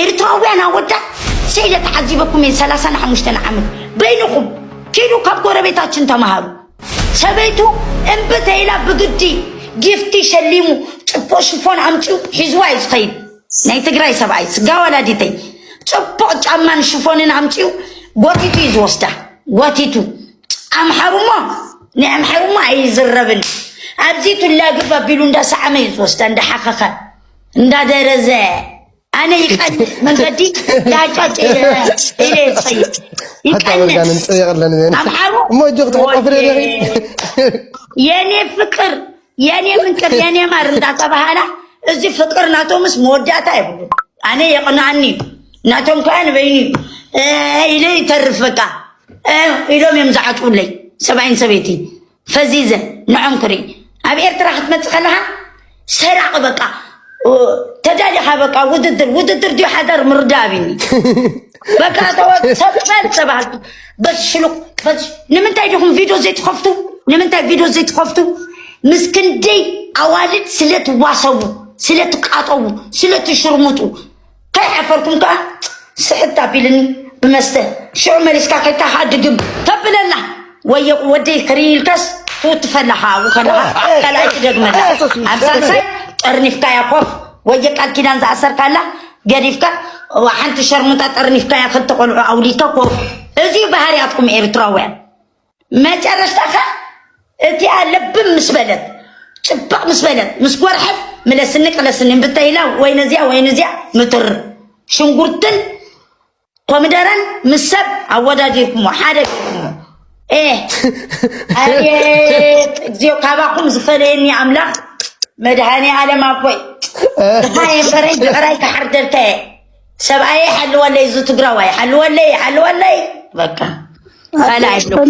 إرتراويان أودا سيلة تعذبكم من 35 عام بينكم كيلو كاب غربيتاችን ተማሩ ሰበይቱ እንብተይላ በግዲ ጊፍቲ ሸሊሙ ጽፎ ሽፎን አምጪው ሒዝዋ ይስኸይ ናይ ትግራይ ሰብአይ ስጋ ወላዲተይ ጽፎ ጫማን ሽፎንን አምጪው ጎቲቱ ይዝወስዳ ጎቲቱ አምሐሩማ ንአምሐሩማ አይዝረብን አብዚቱ ላግባ ቢሉ እንዳሰዓመ ይዝወስዳ እንደሐኸኸ እንዳደረዘ أنا يقعد من بدي لا جات إلى صيد يقعد أم حرو ما جوت قفري يعني فكر يعني منكر يعني ما رد طبعا إذا فكر ناتو مس مودة يقول أنا يقنعني ناتو كان بيني إلى يترفك إلى يمزعت لي 70 فزيزة نعم كري أبي أرتاح متخلها سرع بقى تدالي حبكا وددر دي حدر مردابيني بكا توات سبحان سبحان بس شلوك بس نمنتا يدخل فيديو زي تخفتو نمنتا فيديو زي تخفتو مسكن دي اوالد سلت واسو سلت قاطو سلت شرمطو كي عفركم كا سحتا بيلني بمسته شو مالسكا كيتا حدقم تبلنا ويق ودي كريل كاس فوت فلحا وخلها كلا يدقمنا عبسان أرنيفكا يا خوف ويجك الكيدان زعسر كلا جريفكا وحنت شرمطة أرنيفكا يا خلت قول أوليكا خوف إزي بهارياتكم إيرتراويان ما ترشتها أنتي ألب مسبلت شبق مسبلت مسكور حد من السنك على سنين بتايلا وين زيا متر شنقرتن قمدران مسب عودا جيكم وحادكم إيه زيو كاباكم زفريني عملاق مدهاني على ما بوي هاي فريد عرايك حردرتي سبعي حلوة اللي زوت قراوي حلوة اللي بكا هلا عشلوك